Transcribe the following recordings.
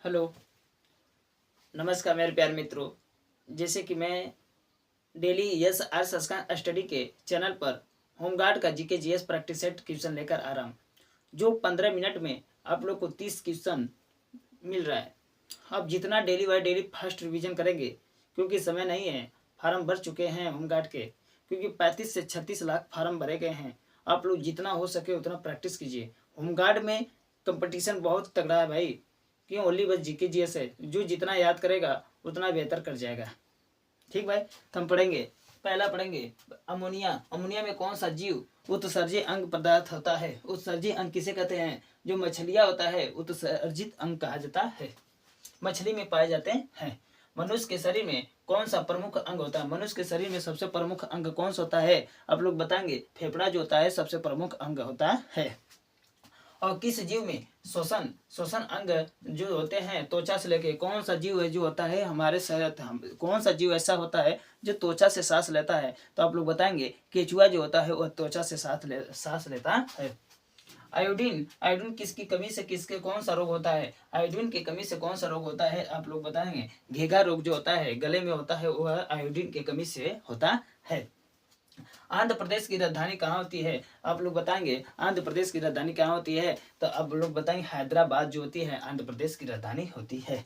Hello, नमस्कार मेरे प्यारे मित्रों। जैसे कि मैं डेली यस आर संस्कार स्टडी के चैनल पर होमगार्ड का GK GS practice set question लेकर आ रहा हूँ, जो 15 मिनट में आप लोग को 30 क्वेश्चन मिल रहा है। अब जितना daily by daily first revision करेंगे, क्योंकि समय नहीं है, फार्म भर चुके हैं होमगार्ड के, क्योंकि 35 से 36 लाख फार्म भरे गए हैं। आप लोग जितना हो सके उतना प्रैक्टिस कीजिए। होमगार्ड में कंपटीशन बहुत तगड़ा है भाई, क्यों? ओनली बस जीके जीएस है, जो जितना याद करेगा उतना बेहतर कर जाएगा। ठीक भाई, तो हम पढ़ेंगे। पहला पढ़ेंगे अमोनिया। अमोनिया में कौन सा जीव उत्सर्जी अंग पदार्थ होता है? उत्सर्जी अंग किसे कहते हैं? जो मछलियां होता है उत्सर्जित अंग कहा जाता है, मछली में पाए जाते हैं। मनुष्य के शरीर में कौन सा प्रमुख अंग होता है? मनुष्य के शरीर में सबसे प्रमुख अंग कौन सा होता है? आप लोग बताएंगे। फेफड़ा जो होता है सबसे प्रमुख अंग होता है। और किस जीव में श्वसन श्वसन अंग जो होते हैं त्वचा से लेके, कौन सा जीव है जो होता है हमारे शरीर, कौन सा जीव ऐसा होता है जो त्वचा से सांस लेता है? तो आप लोग बताएंगे केचुआ जो होता है वह त्वचा से सांस लेता है। आयोडीन, आयोडीन किसकी कमी से किसके कौन सा रोग होता है? आयोडीन की कमी से कौन सा रोग होता है? आप लोग बताएंगे। घेघा रोग जो होता है गले में होता है, वह आयोडीन की कमी से होता है। आंध्र प्रदेश की राजधानी कहाँ होती है? आप लोग बताएंगे। आंध्र प्रदेश की राजधानी कहाँ होती है? तो आप लोग बताएंगे हैदराबाद जो होती है आंध्र प्रदेश की राजधानी होती है।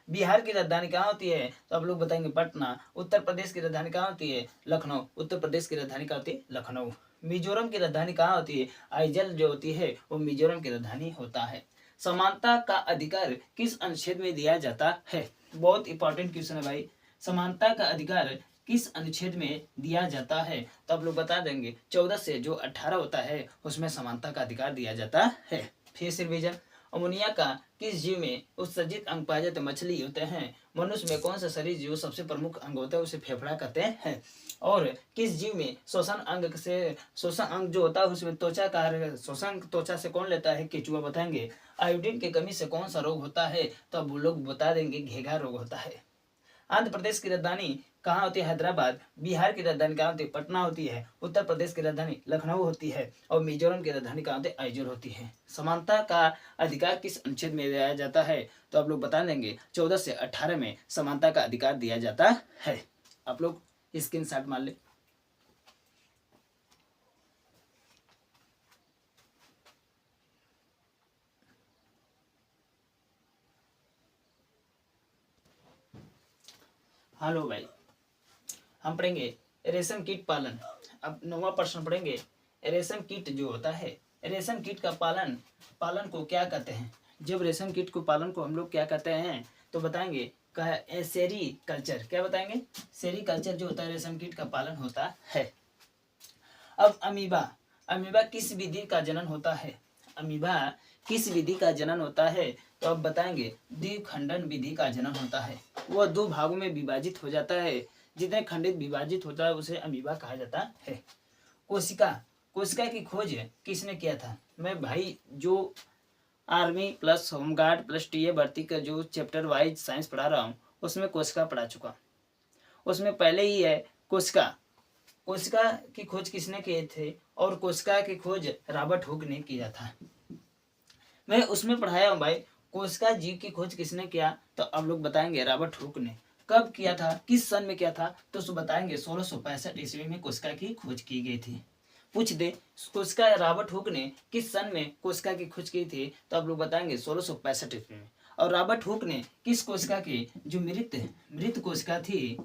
बिहार की राजधानी कहाँ होती है? तो आप लोग बताएंगे पटना। उत्तर प्रदेश की राजधानी कहाँ होती है? लखनऊ। उत्तर प्रदेश की राजधानी कहाँ होती है? लखनऊ। मिजोरम की राजधानी कहाँ होती है? आइजल जो होती है वो मिजोरम की राजधानी होता है। समानता का अधिकार किस अनुच्छेद में दिया जाता है? बहुत इंपॉर्टेंट क्वेश्चन है भाई। समानता का अधिकार किस अनुच्छेद में दिया जाता है? तो आप लोग बता देंगे 14 से जो 18 होता है उसमें समानता का अधिकार दिया जाता है। फिर से रिवीजन। अमोनिया का किस जीव में उत्सर्जित अंग पाए जाते? मछली होते हैं। मनुष्य में कौन सा शरीर जीव सबसे प्रमुख अंग होता है? उसे फेफड़ा कहते हैं। और किस जीव में श्वसन अंग से श्वसन अंग जो होता है उसमें त्वचा कार्य, श्वसन त्वचा से कौन लेता है? केचुआ। बताएंगे। आयोडीन की कमी से कौन सा रोग होता है? तो अब वो लोग बता देंगे घेघा रोग होता है। आंध्र प्रदेश की राजधानी कहाँ होती है? हैदराबाद। बिहार की राजधानी कहाँ होती है? पटना होती है। उत्तर प्रदेश की राजधानी लखनऊ होती है। और मिजोरम की राजधानी कहाँ होती है? आइजोल होती है। समानता का अधिकार किस अनुच्छेद में दिया जाता है? तो आप लोग बता देंगे 14 से 18 में समानता का अधिकार दिया जाता है। आप लोग स्क्रीनशॉट मान ले। हेलो भाई, हम पढ़ेंगे रेशम कीट पालन। अब 9वां प्रश्न पढ़ेंगे। रेशम कीट जो होता है, रेशम कीट का पालन पालन को क्या कहते हैं? जब रेशम कीट को पालन को हम लोग क्या कहते हैं तो बताएंगे सेरी कल्चर। क्या बताएंगे? सेरी कल्चर जो होता है रेशम कीट का पालन होता है। अब अमीबा, अमीबा किस विधि का जनन होता है? अमीबा किस विधि का जनन होता है? तो अब बताएंगे द्विखंडन विधि का जनन होता है। वह 2 भागों में विभाजित हो जाता है। जितने खंडित विभाजित होता है उसे अमीबा कहा जाता है। कोशिका, कोशिका की खोज किसने किया था? मैं भाई जो army plus home guard plus TA भर्ती का जो चैप्टर वाइज साइंस पढ़ा रहा हूँ उसमें कोशिका पढ़ा चुका। उसमें पहले ही है कोशिका। कोशिका की खोज किसने किए थे? और कोशिका की खोज रॉबर्ट हुक ने किया था। मैं उसमें पढ़ाया हूँ भाई। कोशिका जीव की खोज किसने किया? तो अब लोग बताएंगे रॉबर्ट हुक ने। कब किया था? किस सन में किया था? तो उसको बताएंगे 1665 ईस्वी में कोशिका की खोज की गई थी। पूछ दे कोशिका रॉबर्ट हुक ने किस सन में कोशिका की खोज की थी? तो आप लोग बताएंगे 1665 ईस्वी में। और रॉबर्ट हुक ने किस कोशिका की जो मृत मृत कोशिका थी,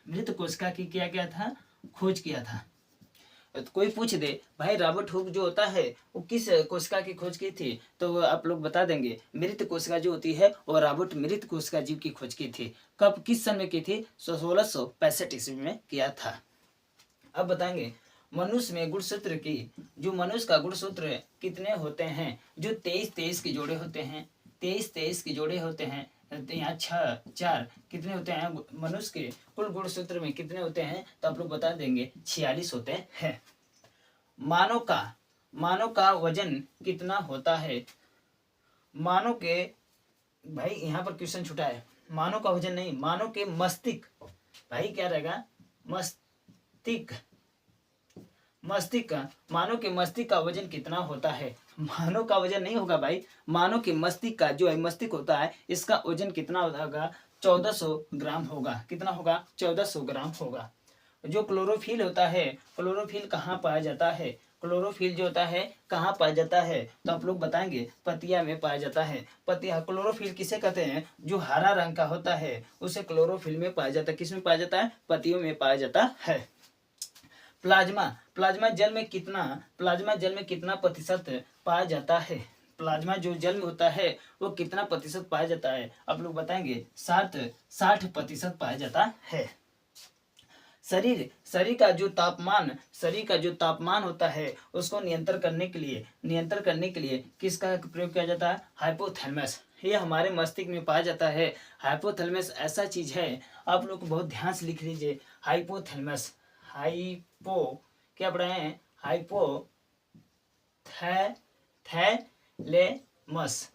मृत कोशिका की क्या किया था? खोज किया था। तो कोई पूछ दे भाई रॉबर्ट हुक जो होता है वो किस कोशिका की खोज की थी? तो आप लोग बता देंगे मृत कोशिका जो होती है वो रॉबर्ट मृत कोशिका जीव की खोज की थी। कब, किस सन में की थी? 1665 ईस्वी में किया था। अब बताएंगे मनुष्य में गुणसूत्र की, जो मनुष्य का गुणसूत्र कितने होते हैं? जो 23-23 के जोड़े होते हैं, 23-23 के जोड़े होते हैं। यहाँ 6-4 कितने होते हैं? मनुष्य के कुल गुणसूत्र में कितने होते हैं? तो आप लोग बता देंगे 46 होते हैं। मानव का वजन कितना होता है? मानव के, भाई यहाँ पर क्वेश्चन छूटा है। मानव का वजन नहीं, मानव के मस्तिष्क, भाई क्या रहेगा? मस्तिष्क, मानव के मस्तिष्क का वजन कितना होता है? मानव का वजन नहीं होगा भाई, मानव की मस्तिष्क का जो है मस्तिष्क होता है इसका वजन कितना होगा, 1400 ग्राम होगा। कितना होगा, 1400 ग्राम होगा। जो क्लोरोफिल होता है, क्लोरोफिल कहाँ पाया जाता है, क्लोरोफिल जो होता है कहाँ पाया जाता है, तो आप लोग बताएंगे पत्तियां में पाया जाता है। पत्तियां, क्लोरोफिल किसे कहते हैं, जो हरा रंग का होता है उसे क्लोरोफिल में पाया जाता है। किस में पाया जाता है, पत्तियों में पाया जाता है। प्लाज्मा, प्लाज्मा जल में कितना प्रतिशत पाया जाता है, प्लाज्मा जो जल में होता है वो कितना प्रतिशत पाया जाता है, आप लोग बताएंगे 60% पाया जाता है। शरीर का जो तापमान होता है उसको नियंत्रण करने के लिए किसका प्रयोग किया जाता है, हाइपोथैलेमस। ये हमारे मस्तिष्क में पाया जाता है। हाइपोथैलेमस ऐसा चीज है, आप लोग बहुत ध्यान से लिख लीजिए। हाइपोथैलेमस, हाइपो क्या पढ़े हैं, हाइपो थैलेमस।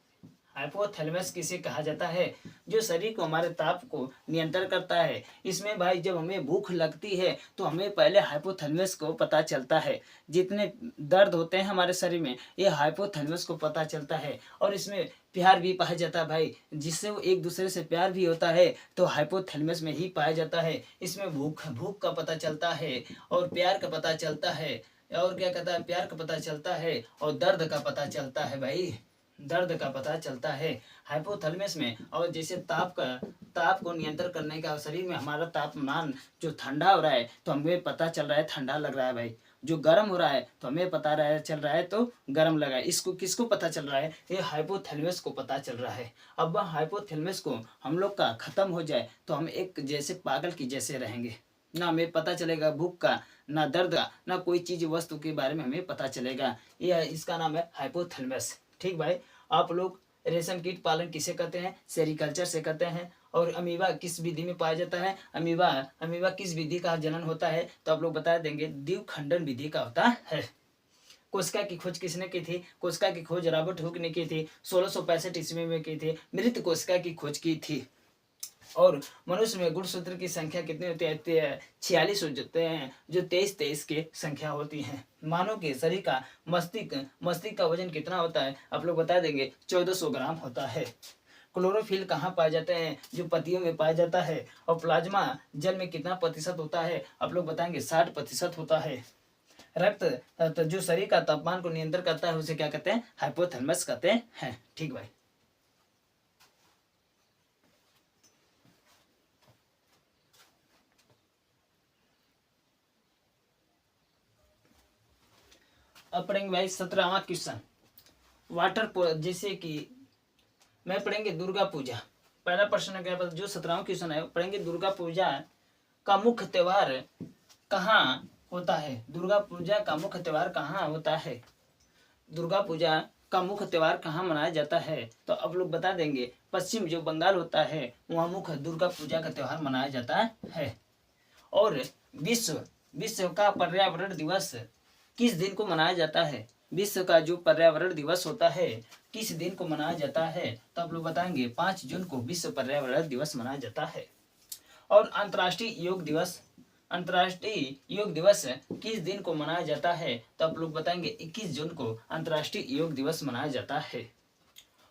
हाइपोथैलेमस किसे कहा जाता है, जो शरीर को, हमारे ताप को नियंत्रण करता है। इसमें भाई जब हमें भूख लगती है तो हमें पहले हाइपोथैलेमस को पता चलता है। जितने दर्द होते हैं हमारे शरीर में ये हाइपोथैलेमस को पता चलता है। और इसमें प्यार भी पाया जाता है भाई, जिससे वो एक दूसरे से प्यार भी होता है तो हाइपोथैलेमस में ही पाया जाता है। इसमें भूख का पता चलता है और प्यार का पता चलता है, और क्या कहता है, प्यार का पता चलता है और दर्द का पता चलता है भाई, दर्द का पता चलता है हाइपोथैलेमस में। और जैसे ताप को नियंत्रण करने का, शरीर में हमारा तापमान जो ठंडा हो रहा है तो हमें पता चल रहा है ठंडा लग रहा है भाई, जो गर्म हो रहा है तो हमें चल रहा है तो गर्म लगा है। इसको किसको पता चल रहा है, ये हाइपोथैलेमस को पता चल रहा है। अब वह हाइपोथैलेमस को हम लोग का खत्म हो जाए तो हम एक जैसे पागल की जैसे रहेंगे, ना हमें पता चलेगा भूख का, ना दर्द का, ना कोई चीज वस्तु के बारे में हमें पता चलेगा। यह इसका नाम है हाइपोथैलेमस। ठीक भाई, आप लोग रेशम कीट पालन किसे कहते हैं, सेरिकल्चर से कहते हैं। और अमीबा किस विधि में पाया जाता है, अमीबा किस विधि का जनन होता है, तो आप लोग बता देंगे द्विखंडन विधि का होता है। कोशिका की खोज किसने की थी, कोशिका की खोज रॉबर्ट हुक ने की थी, 1665 ईस्वी में की थी, मृत कोशिका की खोज की थी। और मनुष्य में गुणसूत्र की संख्या कितनी होती है, 46 हो जाते हैं, जो 23 की संख्या होती है। मानव के शरीर का मस्तिष्क का वजन कितना होता है, आप लोग बता देंगे 1400 ग्राम होता है। क्लोरोफिल कहाँ पाए जाते हैं, जो पत्तियों में पाया जाता है। और प्लाज्मा जल में कितना प्रतिशत होता है, आप लोग बताएंगे 60% होता है। रक्त जो शरीर का तापमान को नियंत्रण करता है उसे क्या कहते हैं, हाइपोथैलेमस कहते हैं। ठीक भाई, अब पढ़ेंगे भाई 17वां क्वेश्चन, जैसे कि मैं पढ़ेंगे दुर्गा पूजा। पहला प्रश्न क्या है, जो 17वां क्वेश्चन है पढ़ेंगे दुर्गा पूजा का मुख्य त्योहार कहाँ होता है, दुर्गा पूजा का मुख्य त्योहार कहाँ होता है, दुर्गा पूजा का मुख्य त्योहार कहाँ मनाया जाता है, तो अब लोग बता देंगे पश्चिम जो बंगाल होता है वहाँ मुख्य दुर्गा पूजा का त्योहार मनाया जाता है। और विश्व का पर्यावरण दिवस किस दिन को मनाया जाता है, विश्व का जो पर्यावरण दिवस होता है किस दिन को मनाया जाता है, तो आप लोग बताएंगे 5 जून को विश्व पर्यावरण दिवस मनाया जाता है। और अंतर्राष्ट्रीय योग दिवस किस दिन को मनाया जाता है, तो आप लोग बताएंगे 21 जून को अंतर्राष्ट्रीय योग दिवस मनाया जाता है।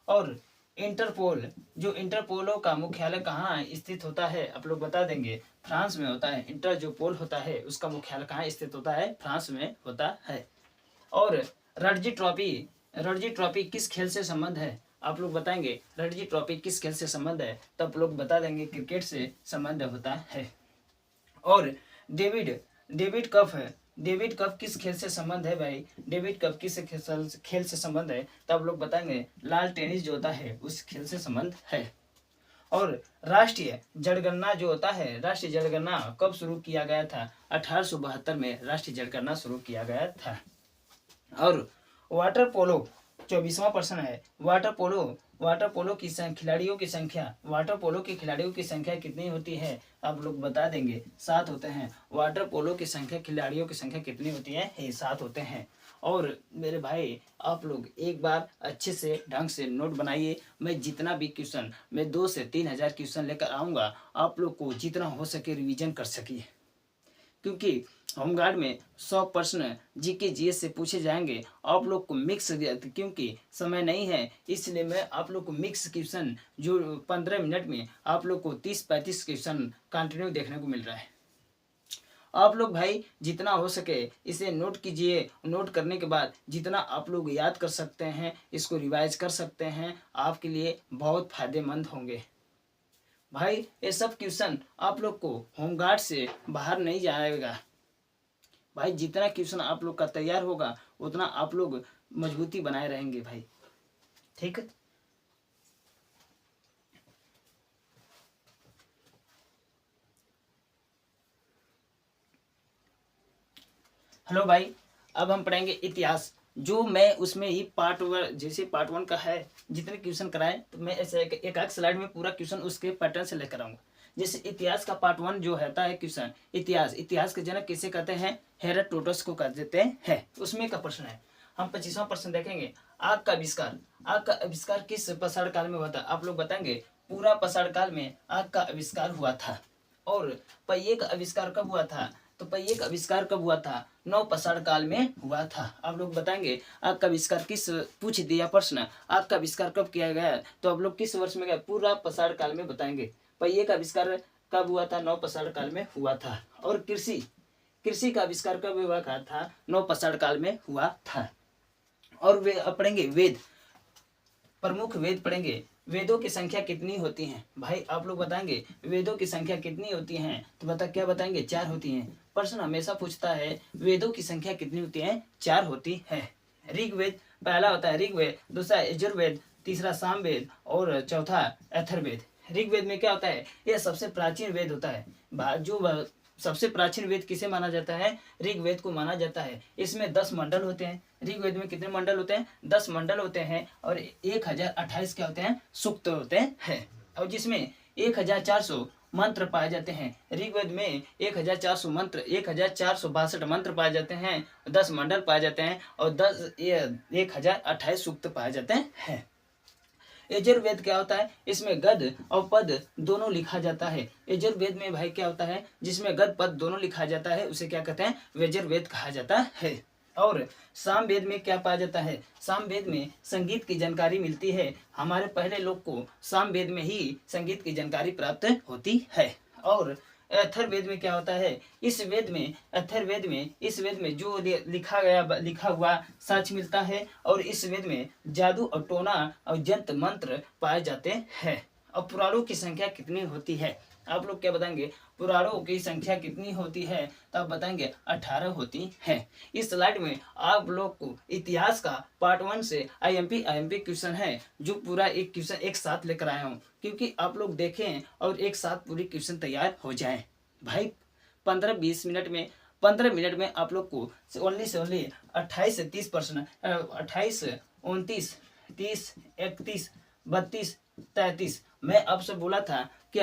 और इंटरपोलो का मुख्यालय कहाँ स्थित होता है, आप लोग बता देंगे फ्रांस में होता है। इंटर जो पोल होता है उसका मुख्यालय कहाँ स्थित होता है, फ्रांस में होता है। और रणजी ट्रॉफी किस खेल से संबंध है, आप लोग बताएंगे रणजी ट्रॉफी किस खेल से संबंध है, तो आप लोग बता देंगे क्रिकेट से संबंध होता है। और डेविड कप किस खेल से संबंध है भाई, डेविड कप किस खेल से संबंध है, तो आप लोग बताएंगे लाल टेनिस जो होता है उस खेल से संबंध है। और राष्ट्रीय जनगणना जो होता है, राष्ट्रीय जनगणना कब शुरू किया गया था, 1872 में राष्ट्रीय जनगणना शुरू किया गया था। और वाटर पोलो 24वां प्रश्न है, वाटर पोलो की खिलाड़ियों की संख्या, वाटर पोलो के खिलाड़ियों की संख्या कितनी होती है, आप लोग बता देंगे 7 होते हैं। वाटर पोलो की संख्या, खिलाड़ियों की संख्या कितनी होती है, 7 होते हैं। और मेरे भाई आप लोग एक बार अच्छे से ढंग से नोट बनाइए, मैं जितना भी क्वेश्चन, मैं 2 से 3 हज़ार क्वेश्चन लेकर आऊँगा, आप लोग को जितना हो सके रिवीजन कर सकिए, क्योंकि होमगार्ड में 100 प्रश्न जीके जीएस से पूछे जाएंगे। आप लोग को मिक्स, क्योंकि समय नहीं है इसलिए मैं आप लोग को मिक्स क्वेश्चन जो 15 मिनट में आप लोग को 30-35 क्वेश्चन कंटिन्यू देखने को मिल रहा है। आप लोग भाई जितना हो सके इसे नोट कीजिए। नोट करने के बाद जितना आप लोग याद कर सकते हैं इसको रिवाइज कर सकते हैं, आपके लिए बहुत फायदेमंद होंगे। भाई ये सब क्वेश्चन आप लोग को होमगार्ड से बाहर नहीं जाएगा। भाई जितना क्वेश्चन आप लोग का तैयार होगा उतना आप लोग मजबूती बनाए रहेंगे भाई, ठीक है। हेलो भाई, अब हम पढ़ेंगे इतिहास। जो मैं उसमें ही पार्ट वन, जैसे पार्ट 1 का है जितने क्वेश्चन कराए तो मैं ऐसे एक आध स्लाइड में पूरा क्वेश्चन उसके पैटर्न से लेकर आऊंगा। जैसे इतिहास का पार्ट 1 जो रहता है क्वेश्चन, इतिहास के जनक किसे कहते हैं? हेरोडोटस को कह देते हैं। उसमें का प्रश्न है, हम 25वां प्रश्न देखेंगे। आग का आविष्कार किस पाषाण काल में हुआ था? आप लोग बताएंगे पूरा पाषाण काल में आग का आविष्कार हुआ था। और पहिए का आविष्कार कब हुआ था? तो पहिए का आविष्कार कब हुआ था? नवपाषाण काल में हुआ था। आप लोग बताएंगे आग का आविष्कार किस, पूछ दिया प्रश्न, आग का आविष्कार कब किया गया? तो आप लोग किस वर्ष में गए? पूरा पाषाण काल में बताएंगे। पहिए का आविष्कार कब हुआ था? नवपाषाण काल में हुआ था। और कृषि का आविष्कार कब हुआ था? नवपाषाण काल में हुआ था। और वे पढ़ेंगे वेद, प्रमुख वेद पढ़ेंगे। वेदों की संख्या कितनी होती है? भाई आप लोग बताएंगे वेदों की संख्या कितनी होती है? तो क्या बताएंगे? 4 होती हैं। प्रश्न हमेशा पूछता है वेदों की संख्या कितनी होती है? 4 होती है। ऋग्वेद पहला होता है ऋग्वेद, दूसरा यजुर्वेद, तीसरा सामवेद और चौथा अथर्ववेद। ऋग्वेद में क्या होता है? यह सबसे प्राचीन वेद होता है। जो सबसे प्राचीन वेद किसे माना जाता है? ऋग्वेद को माना जाता है। इसमें 10 मंडल होते हैं। ऋग्वेद में कितने मंडल होते हैं? 10 मंडल होते हैं। और 1028 क्या होते हैं? सूक्त होते हैं। और जिसमें 1400 मंत्र पाए जाते हैं। ऋग्वेद में 1400 मंत्र, 1462 मंत्र पाए जाते हैं, 10 मंडल पाए जाते हैं और 1028 सूक्त पाए जाते हैं। यजुर्वेद क्या होता है? इसमें गद और पद दोनों लिखा जाता है। यजुर्वेद में भाई क्या होता है? जिसमें गद पद दोनों लिखा जाता है उसे क्या कहते हैं? यजुर्वेद कहा जाता है। और सामवेद में क्या पाया जाता है? सामवेद में संगीत की जानकारी मिलती है। हमारे पहले लोग को सामवेद में ही संगीत की जानकारी प्राप्त होती है। और अथर्ववेद में क्या होता है? इस वेद में जो लिखा हुआ सच मिलता है। और इस वेद में जादू और टोना और जंत्र मंत्र पाए जाते हैं। और पुराणों की संख्या कितनी होती है? आप लोग क्या बताएंगे? पुराणों की संख्या कितनी होती है? तो आप बताएंगे 18 होती है। इस स्लाइड में आप लोग को इतिहास का पार्ट 1 से आईएमपी क्वेश्चन है, जो पूरा एक क्वेश्चन एक साथ लेकर आया हूँ, क्योंकि आप लोग देखें और एक साथ पूरी क्वेश्चन तैयार हो जाए। भाई 15-20 मिनट में, 15 मिनट में आप लोग को ओनली 28 से 30 प्रश्न, 28, 29, 30, 31, 32, 33। मैं आपसे बोला था कि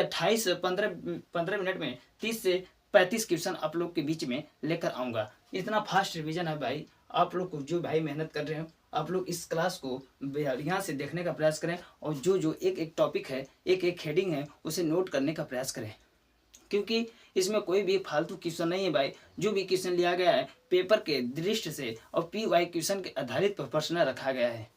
15 मिनट में 30 से 35 क्वेश्चन आप लोग के बीच में लेकर आऊँगा। इतना फास्ट रिवीजन है भाई। आप लोग को जो भाई मेहनत कर रहे हो, आप लोग इस क्लास को यहाँ से देखने का प्रयास करें और जो एक टॉपिक है, एक हेडिंग है, उसे नोट करने का प्रयास करें, क्योंकि इसमें कोई भी फालतू क्वेश्चन नहीं है भाई। जो भी क्वेश्चन लिया गया है पेपर के दृष्टि से और PY क्वेश्चन के आधारित पर प्रश्न रखा गया है।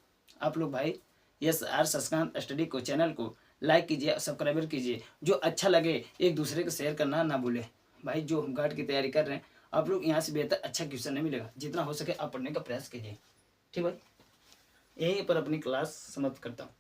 आप लोग भाई SR सस्कांत स्टडी को, चैनल को लाइक कीजिए, सब्सक्राइबर कीजिए। जो अच्छा लगे एक दूसरे को शेयर करना ना भूले। भाई जो होमगार्ड की तैयारी कर रहे हैं आप लोग, यहाँ से बेहतर अच्छा क्वेश्चन नहीं मिलेगा। जितना हो सके आप पढ़ने का प्रयास कीजिए, ठीक भाई। यहीं पर अपनी क्लास समाप्त करता हूँ।